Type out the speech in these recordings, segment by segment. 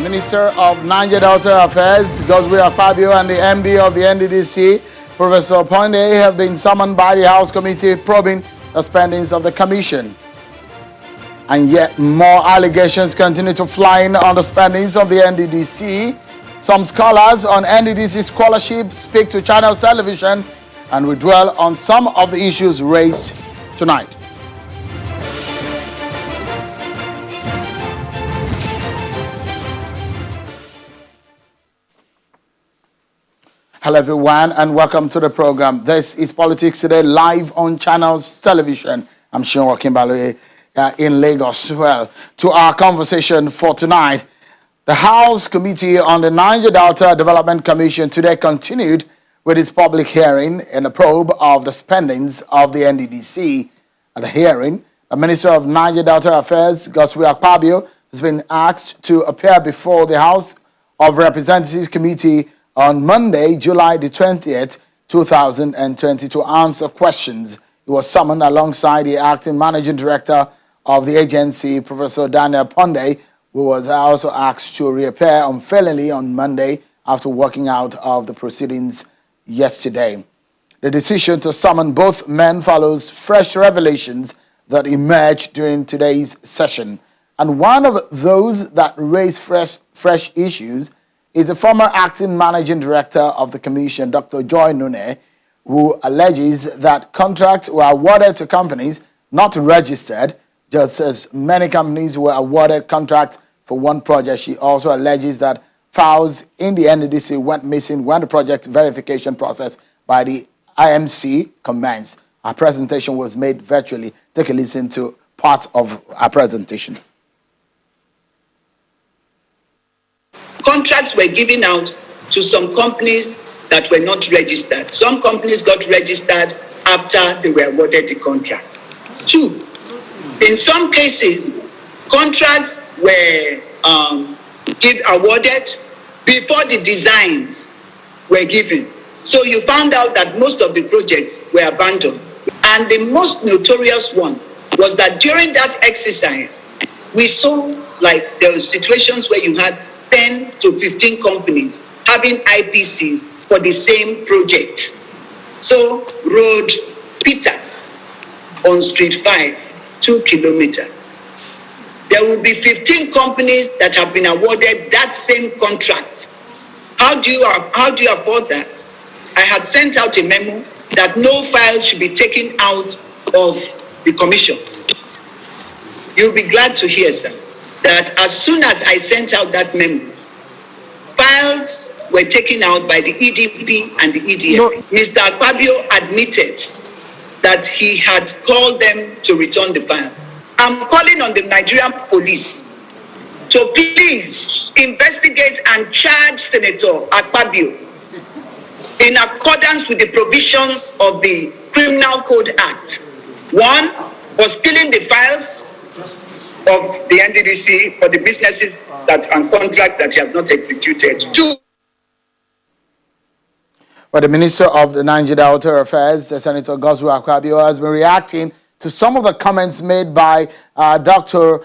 Minister of Niger Delta Affairs, Godswill Akpabio, and the MD of the NDDC, Professor Ponde, have been summoned by the House Committee probing the spendings of the Commission. And yet more allegations continue to fly in on the spendings of the NDDC. Some scholars on NDDC scholarship speak to Channels Television, and we dwell on some of the issues raised tonight. Hello everyone and welcome to the program. This is Politics Today live on Channels Television. I'm Sean Kimbalo in Lagos. Well, to our conversation for tonight, the House Committee on the Niger Delta Development Commission today continued with its public hearing in a probe of the spendings of the NDDC. At the hearing, the Minister of Niger Delta Affairs, Godswill Akpabio, has been asked to appear before the House of Representatives Committee on Monday, July the 20th, 2020, to answer questions. He was summoned alongside the acting managing director of the agency, Professor Daniel Ponde, who was also asked to reappear unfailingly on Monday after walking out of the proceedings yesterday. The decision to summon both men follows fresh revelations that emerged during today's session. And one of those that raised fresh issues is the former acting managing director of the commission, Dr. Joy Nune, who alleges that contracts were awarded to companies not registered, just as many companies were awarded contracts for one project. She also alleges that files in the NDDC went missing when the project verification process by the IMC commenced. Our presentation was made virtually. Take a listen to part of our presentation. Contracts were given out to some companies that were not registered. Some companies got registered after they were awarded the contract. Two, in some cases, contracts were awarded before the designs were given. So you found out that most of the projects were abandoned. And the most notorious one was that during that exercise, we saw like there were situations where you had 10 to 15 companies having IPCs for the same project. So, Road Peter on Street 5, 2 kilometers. There will be 15 companies that have been awarded that same contract. How do you afford that? I had sent out a memo that no file should be taken out of the commission. You'll be glad to hear, sir, that as soon as I sent out that memo, files were taken out by the EDP and the EDF. No. Mr. Akpabio admitted that he had called them to return the files. I'm calling on the Nigerian police to please investigate and charge Senator Akpabio in accordance with the provisions of the Criminal Code Act. One, for stealing the files of the NDDC for the businesses and contracts that he has not executed. Two. But the Minister of the Niger Delta Affairs, Senator Godswill Akpabio, has been reacting to some of the comments made by Dr.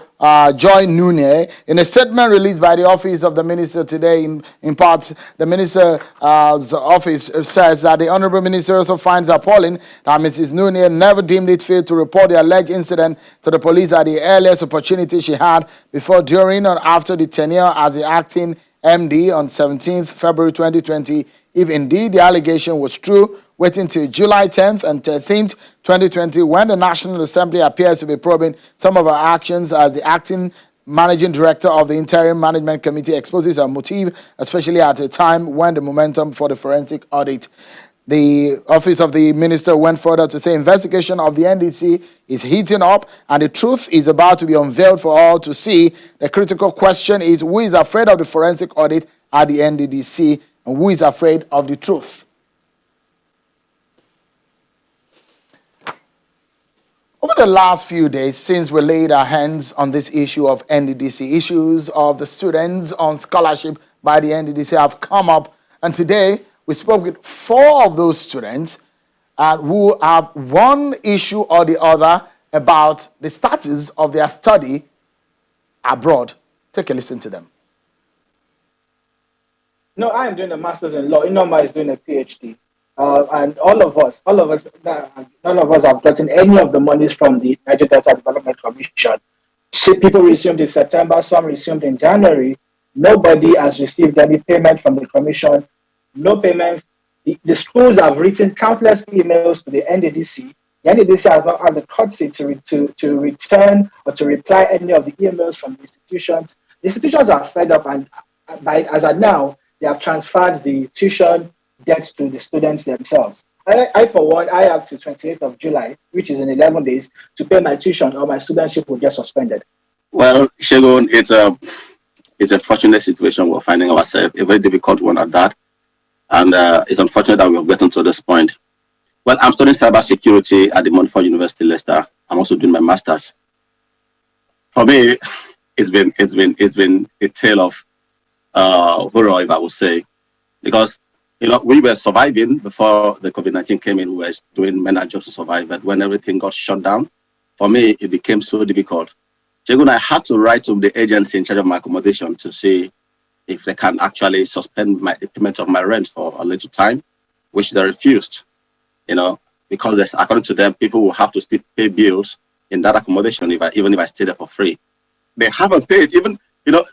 Joy Nune. In a statement released by the Office of the Minister today, in part, the Minister's office says that the Honorable Minister also finds appalling that Mrs. Nune never deemed it fit to report the alleged incident to the police at the earliest opportunity she had before, during, or after the tenure as the acting MD on 17th February 2020. If indeed the allegation was true, waiting till July 10th and 13th, 2020, when the National Assembly appears to be probing some of her actions as the acting managing director of the Interim Management Committee, exposes her motive, especially at a time when the momentum for the forensic audit. The Office of the Minister went further to say investigation of the NDC is heating up and the truth is about to be unveiled for all to see. The critical question is who is afraid of the forensic audit at the NDDC and who is afraid of the truth? Over the last few days, since we laid our hands on this issue of NDDC, issues of the students on scholarship by the NDDC have come up. And today, we spoke with 4 of those students who have one issue or the other about the status of their study abroad. Take a listen to them. No, I am doing a master's in law. Inoma is doing a PhD. And all of us, none of us have gotten any of the monies from the Niger Delta Development Commission. See, people resumed in September, some resumed in January. Nobody has received any payment from the commission. No payments. The schools have written countless emails to the NDDC. The NDDC has not had the courtesy to return or to reply any of the emails from the institutions. The institutions are fed up, and as of now, they have transferred the tuition debt to the students themselves. For one, I have to 28th of July, which is in 11 days, to pay my tuition or my studentship will get suspended. Well, Shegun, it's a fortunate situation we're finding ourselves, a very difficult one at that. And it's unfortunate that we have gotten to this point. Well, I'm studying cybersecurity at the Montfort University, Leicester. I'm also doing my master's. For me, it's been a tale of horror, if I would say, because we were surviving before the COVID-19 came in. We were doing many jobs to survive, but when everything got shut down, for me, it became so difficult. Shegun, I had to write to the agency in charge of my accommodation to see if they can actually suspend the payment of my rent for a little time, which they refused, because according to them, people will have to still pay bills in that accommodation even if I stay there for free. They haven't paid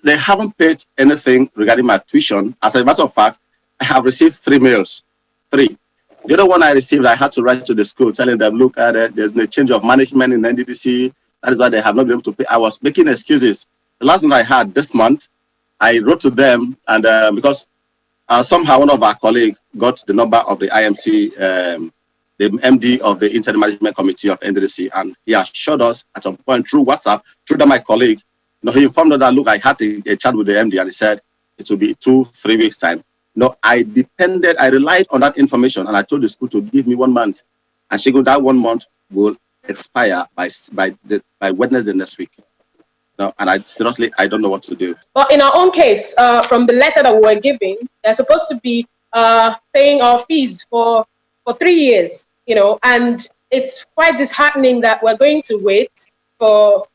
they haven't paid anything regarding my tuition. As a matter of fact, I have received 3 mails. 3. The other one I received, I had to write to the school telling them, look, there's a change of management in NDDC. That is why they have not been able to pay. I was making excuses. The last one I had this month, I wrote to them, and because somehow one of our colleagues got the number of the IMC, the MD of the Internal Management Committee of NDDC, and he assured us at some point through WhatsApp, through my colleague, he informed us that, look, I had a chat with the MD, and he said it will be 2-3 weeks' time. I relied on that information, and I told the school to give me 1 month. And she goes, that 1 month will expire by Wednesday next week. No, and I don't know what to do. But in our own case, from the letter that we were giving, they're supposed to be paying our fees for 3 years, and it's quite disheartening that we're going to wait for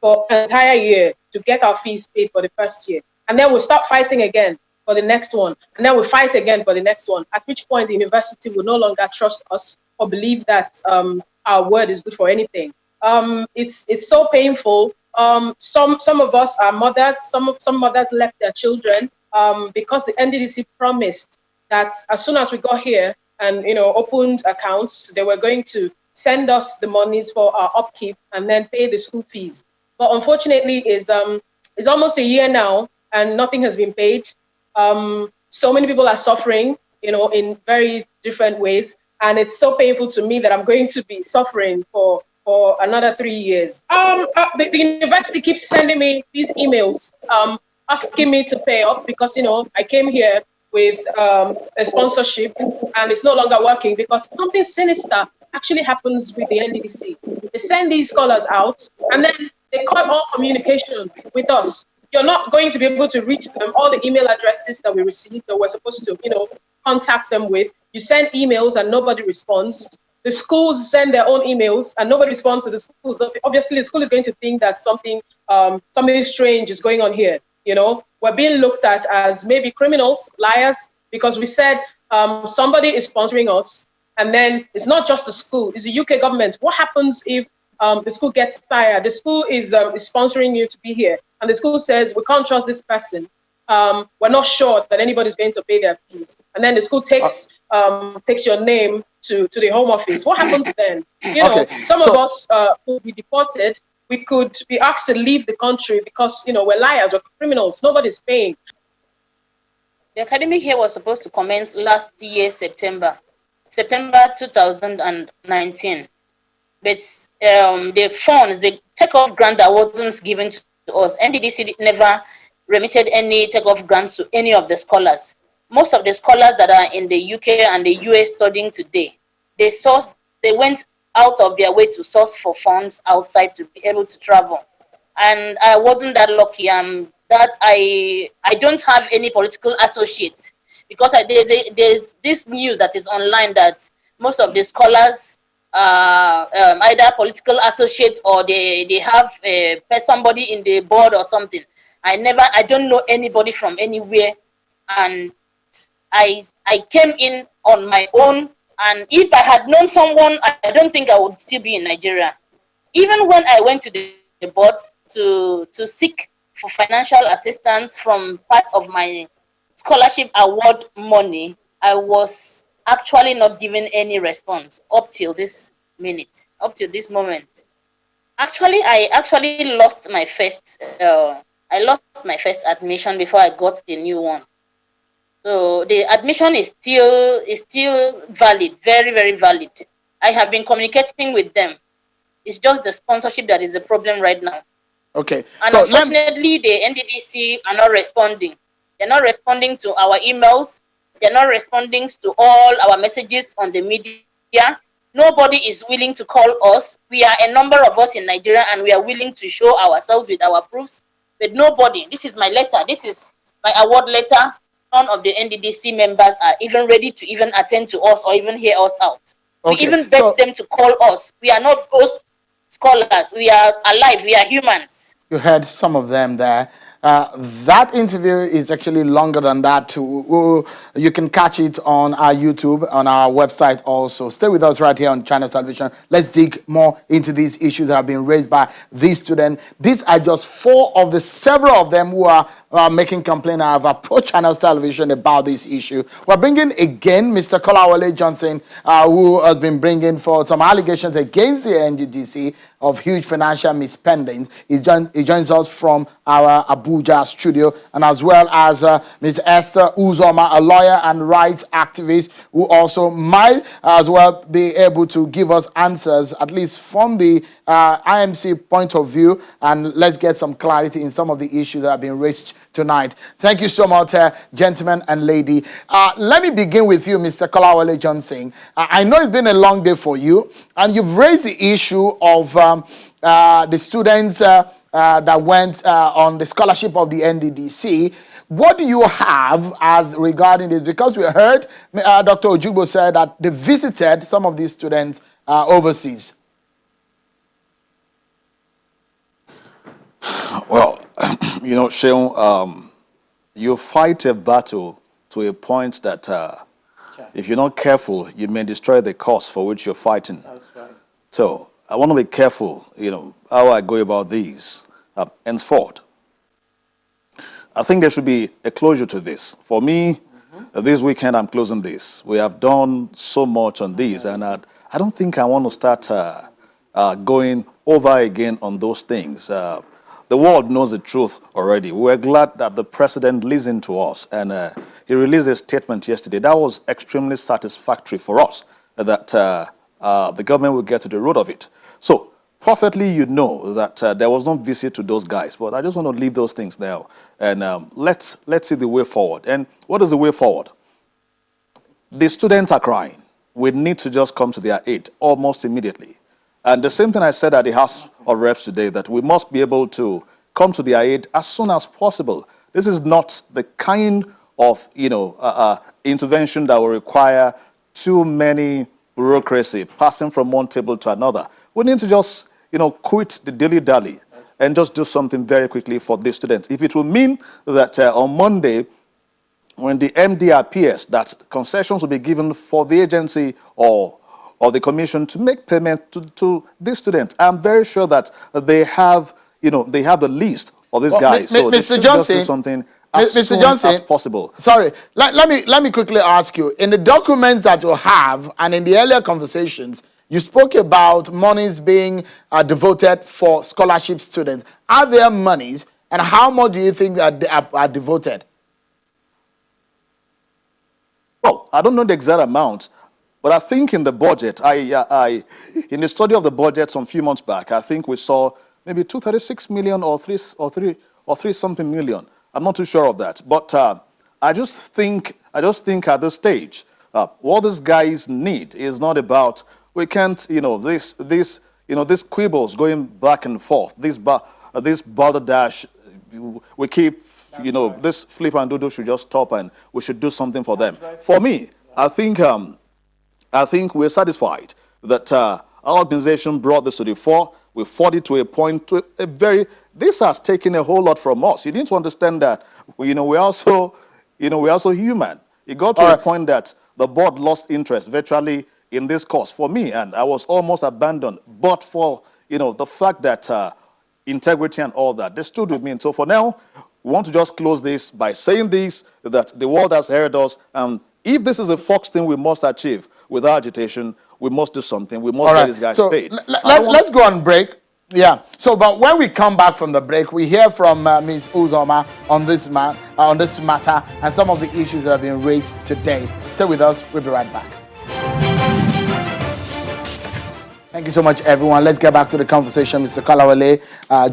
an entire year to get our fees paid for the first year. And then we'll start fighting again for the next one. And then we'll fight again for the next one, at which point the university will no longer trust us or believe that our word is good for anything. It's so painful. Some of us are mothers. Some mothers left their children because the NDDC promised that as soon as we got here and opened accounts, they were going to send us the monies for our upkeep and then pay the school fees. But unfortunately, it's almost a year now and nothing has been paid. So many people are suffering, in very different ways, and it's so painful to me that I'm going to be suffering for another 3 years. The university keeps sending me these emails asking me to pay up because, I came here with a sponsorship and it's no longer working because something sinister actually happens with the NDDC. They send these scholars out and then they cut all communication with us. You're not going to be able to reach them. All the email addresses that we received that we're supposed to, contact them with, you send emails and nobody responds. The schools send their own emails and nobody responds to the schools. So obviously, the school is going to think that something strange is going on here. We're being looked at as maybe criminals, liars, because we said somebody is sponsoring us. And then it's not just the school, it's the UK government. What happens if the school gets tired? The school is sponsoring you to be here. And the school says, we can't trust this person. We're not sure that anybody's going to pay their fees. And then the school takes your name to the Home Office. What happens then? Some of us could be deported. We could be asked to leave the country because, we're liars, we're criminals. Nobody's paying. The academic year was supposed to commence last year, September 2019. But the funds, the takeoff grant that wasn't given to us, NDDC never remitted any takeoff grants to any of the scholars. Most of the scholars that are in the UK and the US studying today, they went out of their way to source for funds outside to be able to travel. And I wasn't that lucky. That I don't have any political associates because there's this news that is online that most of the scholars either political associates or they have somebody in the board or something. I don't know anybody from anywhere, and I came in on my own, and if I had known someone, I don't think I would still be in Nigeria. Even when I went to the board to seek for financial assistance from part of my scholarship award money, I was actually not given any response up till this minute, up till this moment. Actually, I actually lost my first. I lost my first admission before I got the new one. So the admission is still valid, very very valid. I have been communicating with them. It's just the sponsorship that is the problem right now. Okay. And So unfortunately, the NDDC are not responding. They're not responding to our emails. They're not responding to all our messages on the media. Nobody is willing to call us. We are a number of us in Nigeria, and we are willing to show ourselves with our proofs. But nobody. This is my letter. This is my award letter. None of the NDDC members are even ready to even attend to us or even hear us out. We Okay, even beg so- them to call us. We are not ghost scholars. We are alive. We are humans. you heard some of them there. That interview is actually longer than that too. You can catch it on our YouTube, on our website also. Stay with us right here on China Television. Let's dig more into these issues that have been raised by these students. These are just four of the several of them who are making complaint. I have approached Channels Television about this issue. We're bringing again Mr. Callaway Johnson, who has been bringing forward some allegations against the NDDC of huge financial misspending. He joins us from our Abuja studio, and as well as Ms. Esther Uzoma, a lawyer and rights activist, who also might as well be able to give us answers, at least from the IMC point of view, and let's get some clarity in some of the issues that have been raised tonight. Thank you so much, gentlemen and lady. Let me begin with you, Mr. Callaway Johnson. I know it's been a long day for you, and you've raised the issue of the students that went on the scholarship of the NDDC. What do you have as regarding this? Because we heard Dr. Ojubo said that they visited some of these students overseas. Well, Sheon, you fight a battle to a point that if you're not careful, you may destroy the cause for which you're fighting. That's right. So I want to be careful, how I go about these henceforth. I think there should be a closure to this. For me, this weekend I'm closing this. We have done so much on this, and I don't think I want to start going over again on those things. The world knows the truth already. We're glad that the president listened to us, and he released a statement yesterday. That was extremely satisfactory for us, that the government will get to the root of it. So, perfectly you know that there was no visit to those guys, but I just want to leave those things now, and let's see the way forward. And what is the way forward? The students are crying. We need to just come to their aid almost immediately. And the same thing I said at the House of Reps today, that we must be able to come to their aid as soon as possible. This is not the kind of intervention that will require too many bureaucracy passing from one table to another. We need to just quit the dilly-dally and just do something very quickly for these students. If it will mean that on Monday, when the MD appears, that concessions will be given for the agency or the commission to make payment to these students, I'm very sure that they have the list of these guys. So they should just do something as soon as possible. Sorry, let me quickly ask you. In the documents that you have and in the earlier conversations, you spoke about monies being devoted for scholarship students. Are there monies, and how much do you think are devoted? Well, I don't know the exact amount, but I think in the budget, in the study of the budget some few months back, I think we saw maybe 236 million or three something million. I'm not too sure of that, but I just think at this stage, what these guys need is not about, we can't, these quibbles going back and forth, this balderdash, we keep, this flip and doodle should just stop, and we should do something for them. For me, I think we're satisfied that our organization brought this to the fore. We fought it to a point, this has taken a whole lot from us. You need to understand that, we're also human. It got to All a right. point that the board lost interest virtually in this course for me, and I was almost abandoned. But for the fact that integrity and all that, they stood with me. And so for now, we want to just close this by saying this, that the world has heard us, and if this is the first thing we must achieve with our agitation, we must do something. We must All get right. these guys So paid. I don't want let's go on break. Yeah. So, but when we come back from the break, we hear from Ms. Uzoma on this matter and some of the issues that have been raised today. Stay with us. We'll be right back. Thank you so much, everyone. Let's get back to the conversation. Mr. Callaway,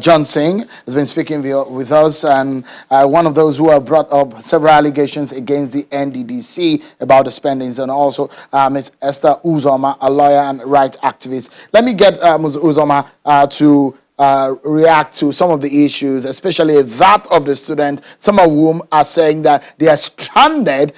John Singh has been speaking with us, and one of those who have brought up several allegations against the NDDC about the spendings, and also Ms. Esther Uzoma, a lawyer and right activist. Let me get Ms. Uzoma to react to some of the issues, especially that of the students, some of whom are saying that they are stranded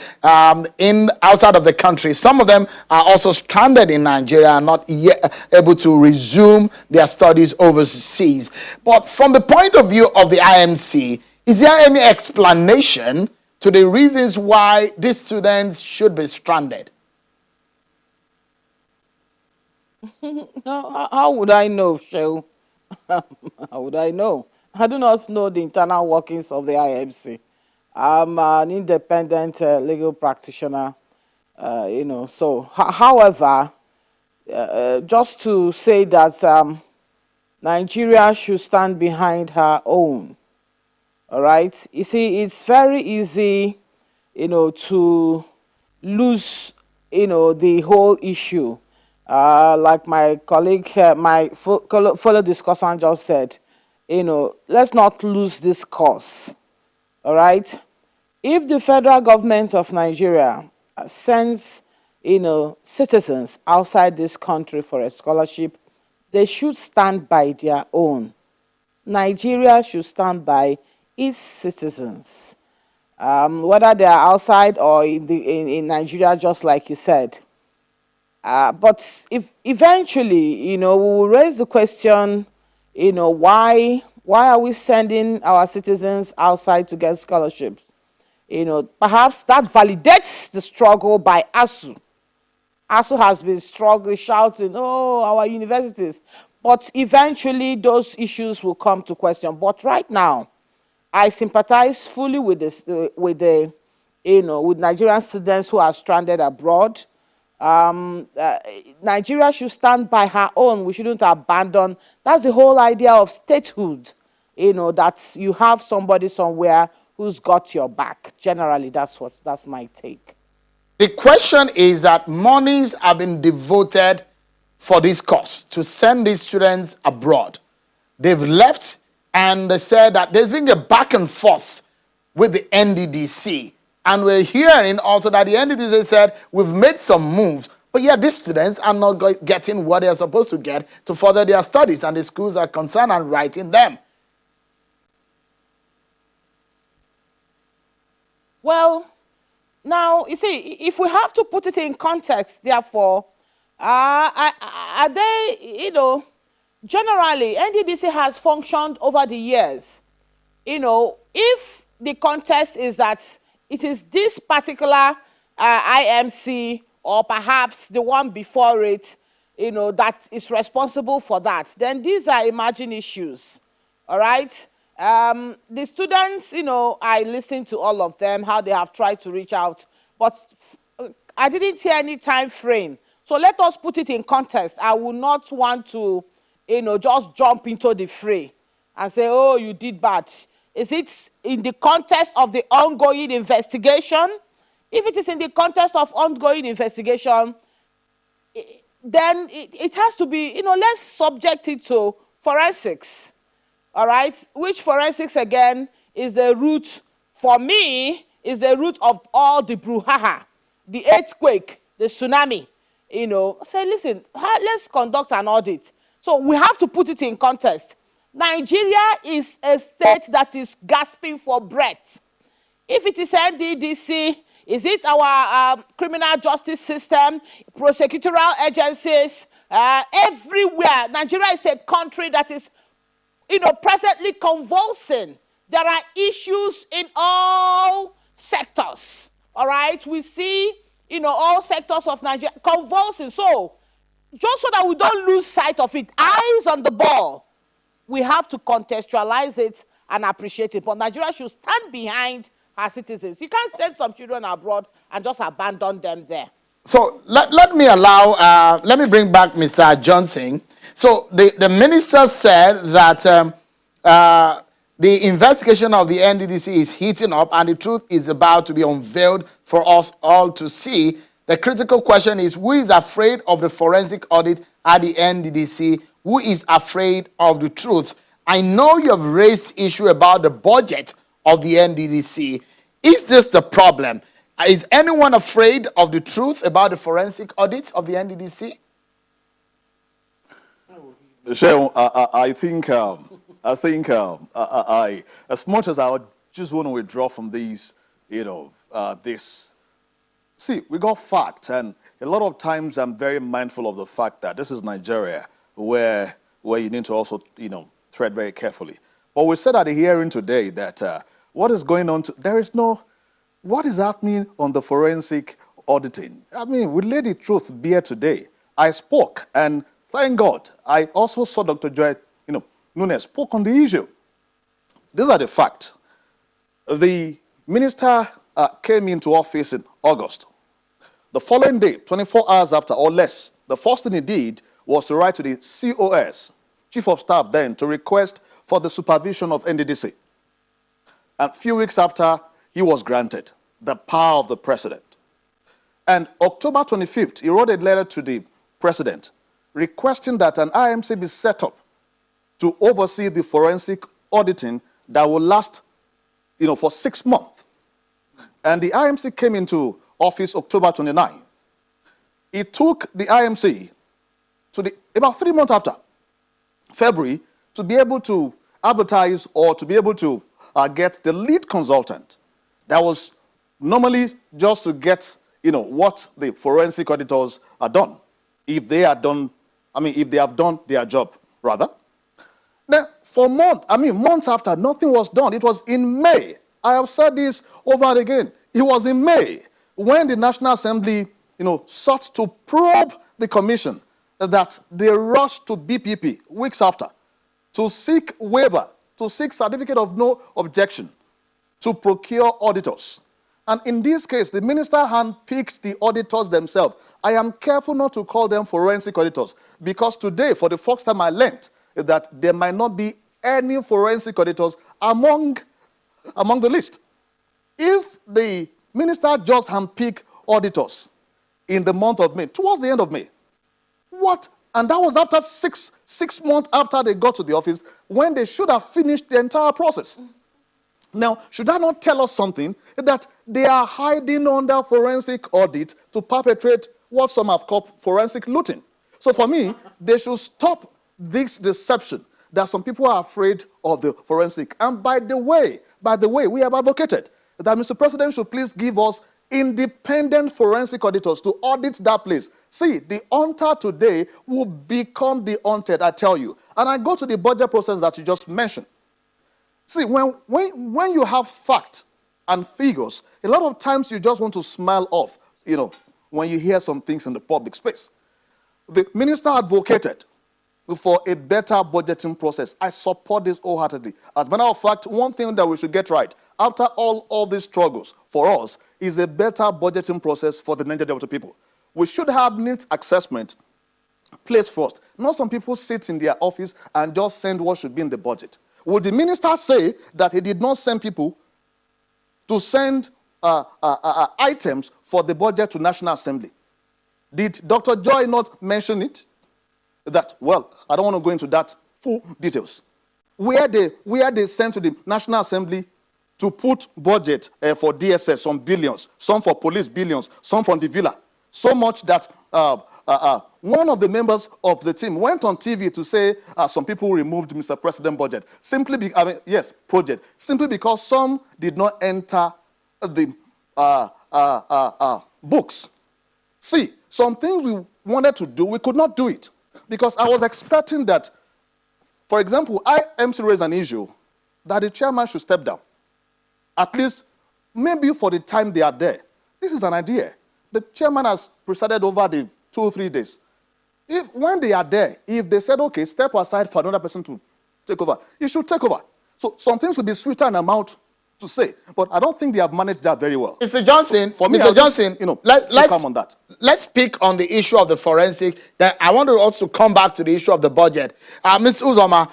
in outside of the country. Some of them are also stranded in Nigeria and not yet able to resume their studies overseas. But from the point of view of the IMC, is there any explanation to the reasons why these students should be stranded? How would I know, Shehu? How would I know? I do not know the internal workings of the IMC. I'm an independent legal practitioner, So, however, just to say that Nigeria should stand behind her own. All right. You see, it's very easy, to lose, the whole issue. Like my colleague, my fellow discussant just said, let's not lose this cause. All right. If the federal government of Nigeria sends, citizens outside this country for a scholarship, they should stand by their own. Nigeria should stand by its citizens, whether they are outside or in Nigeria, just like you said. But if eventually, we will raise the question, why are we sending our citizens outside to get scholarships? Perhaps that validates the struggle by ASU. ASU has been struggling, shouting, oh, our universities. But eventually those issues will come to question. But right now, I sympathize fully with this, with Nigerian students who are stranded abroad. Nigeria should stand by her own. We shouldn't abandon. That's the whole idea of statehood. That you have somebody somewhere who's got your back. Generally, that's my take. The question is that monies have been devoted for this cause to send these students abroad. They've left, and they said that there's been a back and forth with the NDDC. And we're hearing also that the NDDC said we've made some moves, but yet these students are not getting what they're supposed to get to further their studies, and the schools are concerned and writing them. Well, now, you see, if we have to put it in context, therefore, are they, generally, NDDC has functioned over the years. If the context is that it is this particular IMC or perhaps the one before it, that is responsible for that, then these are emerging issues, all right? The students, I listened to all of them, how they have tried to reach out, but I didn't hear any time frame. So let us put it in context. I would not want to, just jump into the fray and say, oh, you did bad. Is it in the context of the ongoing investigation? If it is in the context of ongoing investigation, then it has to be, let's subject it to forensics. All right, which forensics again is the root, for me, is the root of all the brouhaha, the earthquake, the tsunami. Say, listen, let's conduct an audit. So we have to put it in context. Nigeria is a state that is gasping for breath. If it is NDDC, is it our criminal justice system, prosecutorial agencies, everywhere? Nigeria is a country that is presently convulsing. There are issues in all sectors. all right, we see, all sectors of Nigeria convulsing. So just so that we don't lose sight of it, eyes on the ball, we have to contextualize it and appreciate it. But Nigeria should stand behind her citizens. You can't send some children abroad and just abandon them there. So let me bring back Mr. Johnson. So the minister said that the investigation of the NDDC is heating up and the truth is about to be unveiled for us all to see. The critical question is, who is afraid of the forensic audit at the NDDC? Who is afraid of the truth? I know you have raised issue about the budget of the NDDC. Is this the problem? Is anyone afraid of the truth about the forensic audit of the NDDC? So I think as much as I would just want to withdraw from these, this. See, we got facts, and a lot of times I'm very mindful of the fact that this is Nigeria, where you need to also, tread very carefully. But we said at the hearing today that what is going on? What is happening on the forensic auditing? I mean, we laid the truth bare today. I spoke, and thank God, I also saw Dr. Joy, Nunes spoke on the issue. These are the facts. The minister came into office in August. The following day, 24 hours after or less, the first thing he did was to write to the COS, Chief of Staff then, to request for the supervision of NDDC. And a few weeks after, he was granted the power of the president. And October 25th, he wrote a letter to the president requesting that an IMC be set up to oversee the forensic auditing that will last, for 6 months. And the IMC came into office October 29th. It took the IMC to about 3 months after, February, to be able to advertise or to be able to get the lead consultant. That was normally just to get, what the forensic auditors are done. If they have done their job, rather. Then for months after, nothing was done. It was in May. I have said this over and again. It was in May when the National Assembly, sought to probe the commission that they rushed to BPP weeks after to seek waiver, to seek certificate of no objection, to procure auditors. And in this case, the minister handpicked the auditors themselves. I am careful not to call them forensic auditors because today, for the first time, I learned that there might not be any forensic auditors among the list. If the minister just handpicked auditors in the month of May, towards the end of May, what? And that was after six months after they got to the office, when they should have finished the entire process. Now, should that not tell us something? That they are hiding under forensic audit to perpetrate what some have called forensic looting. So for me, they should stop this deception that some people are afraid of the forensic. And by the way, we have advocated that Mr. President should please give us independent forensic auditors to audit that place. See, the hunter today will become the hunted, I tell you. And I go to the budget process that you just mentioned. See, when you have facts and figures, a lot of times you just want to smile off, when you hear some things in the public space. The minister advocated for a better budgeting process. I support this wholeheartedly. As a matter of fact, one thing that we should get right after all these struggles for us is a better budgeting process for the Nigeria Delta people. We should have needs assessment placed first. Not some people sit in their office and just send what should be in the budget. Would the minister say that he did not send people to send items for the budget to National Assembly? Did Dr. Joy not mention it? That, well, I don't want to go into that full details. Where they sent to the National Assembly to put budget for DSS, some billions, some for police billions, some for the villa. So much that one of the members of the team went on TV to say some people removed Mr. President budget project, simply because some did not enter the books. See, some things we wanted to do, we could not do it because I was expecting that, for example, IMC raised an issue that the chairman should step down, at least maybe for the time they are there. This is an idea. The chairman has presided over the 2 or 3 days. When they are there, if they said, okay, step aside for another person to take over, you should take over. So some things will be sweeter in amount to say, but I don't think they have managed that very well. Mr. Johnson, For me, Mr. Johnson, let's come on that. Let's speak on the issue of the forensic. Then I want to also come back to the issue of the budget. Ms. Uzoma,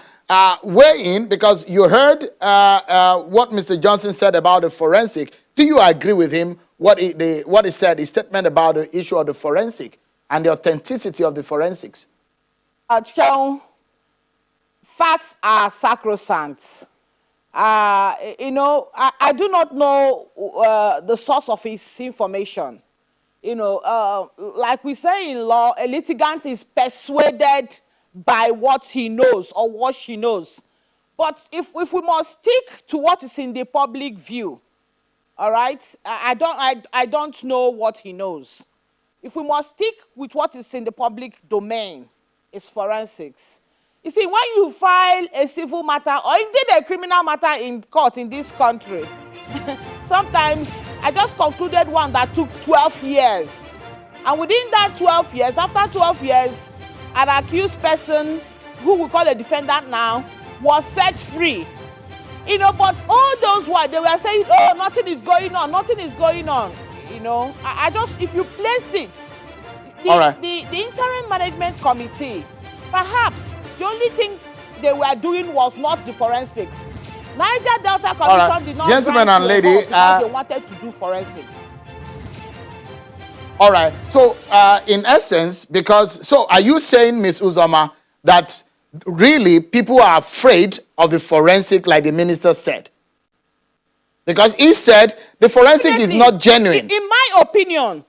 weigh in, because you heard what Mr. Johnson said about the forensic. Do you agree with him? What he said, his statement about the issue of the forensic and the authenticity of the forensics? Facts are sacrosanct. I do not know the source of his information. Like we say in law, a litigant is persuaded by what he knows or what she knows. But if we must stick to what is in the public view, all right, I don't know what he knows. If we must stick with what is in the public domain, it's forensics. You see, when you file a civil matter or indeed a criminal matter in court in this country, sometimes I just concluded one that took 12 years. And within that 12 years, after 12 years, an accused person, who we call a defendant now, was set free. But all those while they were saying, oh, nothing is going on, nothing is going on. I just, if you place it, the interim management committee, perhaps the only thing they were doing was not the forensics. Niger Delta Commission did not Gentlemen and lady, because they wanted to do forensics. All right. So, in essence, are you saying, Ms. Uzoma, that really people are afraid of the forensic, like the minister said? Because he said the forensic is not genuine. In my opinion.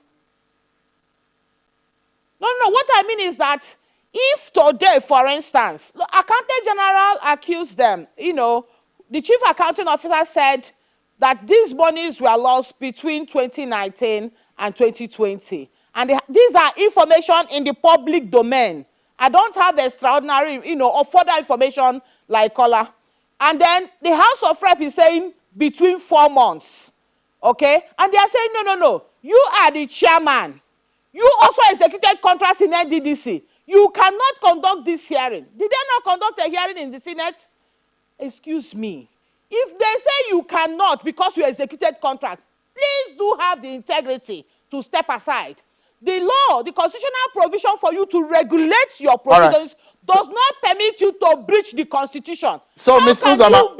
No. What I mean is that if today, for instance, Accountant General accused them, the Chief Accounting Officer said that these monies were lost between 2019 and 2020. And these are information in the public domain. I don't have extraordinary, or further information like Kola. And then the House of Rep is saying between 4 months. Okay? And they are saying, no. You are the chairman. You also executed contracts in NDDC. You cannot conduct this hearing. Did they not conduct a hearing in the Senate? Excuse me. If they say you cannot because you executed contract, please do have the integrity to step aside. The law, the constitutional provision for you to regulate your proceedings does not permit you to breach the Constitution. So, Ms. Uzoma,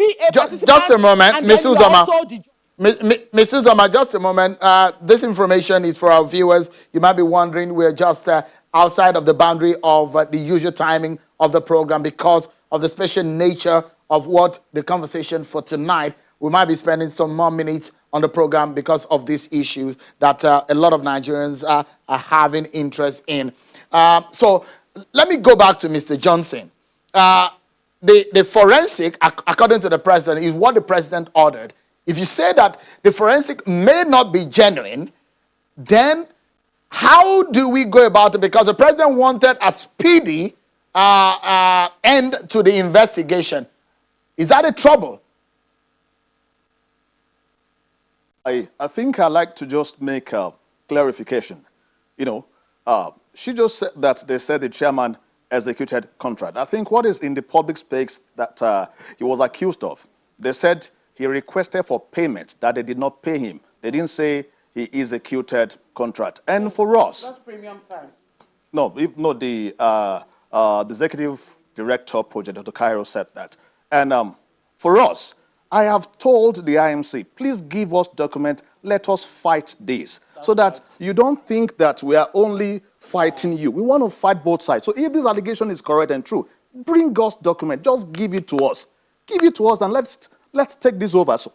just a moment, Ms. Uzoma. Ms. Uzoma, just a moment. This information is for our viewers. You might be wondering, we're just outside of the boundary of the usual timing of the program because of the special nature of what the conversation for tonight. We might be spending some more minutes on the program because of these issues that a lot of Nigerians are having interest in. So let me go back to Mr. Johnson. The forensic, according to the president, is what the president ordered. If you say that the forensic may not be genuine, then how do we go about it? Because the president wanted a speedy end to the investigation. Is that a trouble? I think I'd like to just make a clarification. She just said that they said the chairman executed contract. I think what is in the public space that he was accused of, they said he requested for payment that they did not pay him. They didn't say he executed contract. And for us, that's premium times. The executive director project, Dr. Cairo, said that. And for us, I have told the IMC, please give us document, let us fight this. So that you don't think that we are only fighting you. We want to fight both sides. So if this allegation is correct and true, bring us document, just give it to us. Give it to us and let's take this over. So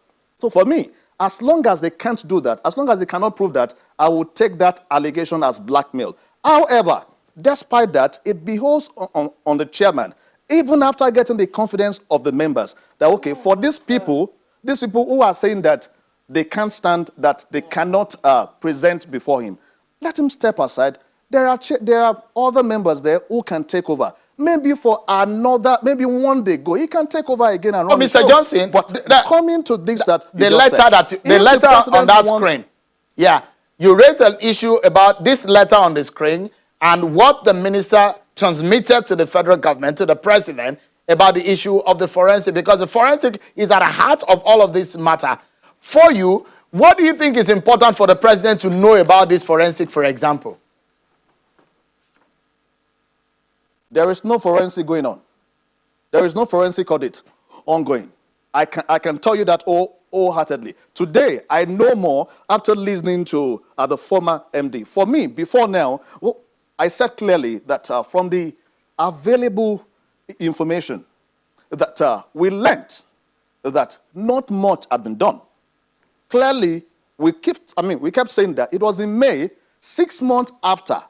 for me, as long as they can't do that, as long as they cannot prove that, I will take that allegation as blackmail. However, despite that, it behoves on the chairman, even after getting the confidence of the members, that, okay, for these people who are saying that they can't stand, that they cannot present before him, let him step aside. There are other members there who can take over. Maybe for maybe one day go, he can take over again and run. Mr. Johnson, but coming to this, that the letter on that screen, yeah, You raised an issue about this letter on the screen and what the minister transmitted to the federal government, to the president, about the issue of the forensic, because the forensic is at the heart of all of this matter. For you, what do you think is important for the president to know about this forensic, for example? There is no forensic going on. There is no forensic audit ongoing. I can tell you that wholeheartedly. Today, I know more after listening to the former MD. For me, before now, I said clearly that from the available information that we learned that not much had been done. Clearly, we kept saying that it was in May, 6 months after.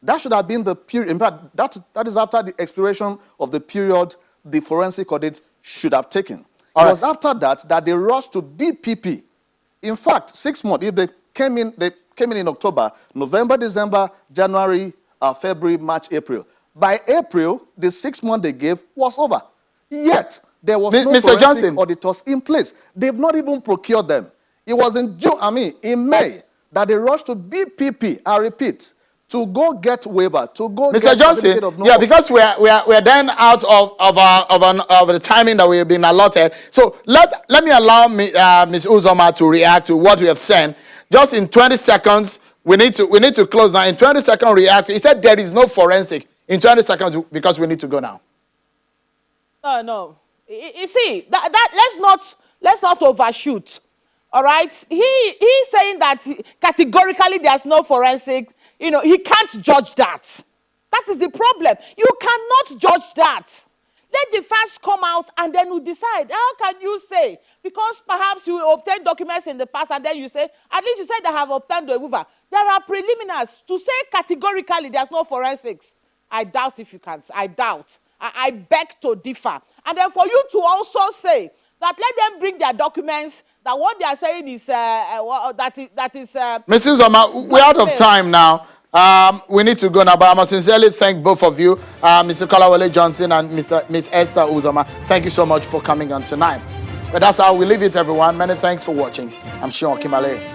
That should have been the period. In fact, that is after the expiration of the period the forensic audit should have taken. It was after that they rushed to BPP. In fact, 6 months. If they came in October, November, December, January, February, March, April. By April, the 6 months they gave was over. Yet there was no Mr. forensic auditors in place. They've not even procured them. It was in May that they rushed to BPP. I repeat, to go get waiver, to go Mr. get Johnson, yeah, because we're then out of the timing that we've been allotted. So let me allow Ms. Uzoma to react to what we have said. Just in 20 seconds, we need to close now. In 20 seconds, react. He said there is no forensic. In 20 seconds, because we need to go now. No. You see, let's not overshoot. All right, he's saying that categorically there's no forensic. He can't judge that. That is the problem. You cannot judge that. Let the facts come out and then we decide. How can you say? Because perhaps you obtained documents in the past and then you say, at least you said they have obtained the waiver. There are preliminaries. To say categorically there's no forensics, I doubt if you can. I doubt. I beg to differ. And then for you to also say that let them bring their documents, that what they are saying is that is. Mrs. Uzoma, we're out of time now. We need to go now, but I must sincerely thank both of you, Mr. Callaway Johnson and Miss Esther Uzoma. Thank you so much for coming on tonight. But that's how we leave it, everyone. Many thanks for watching. I'm Sean Kimale.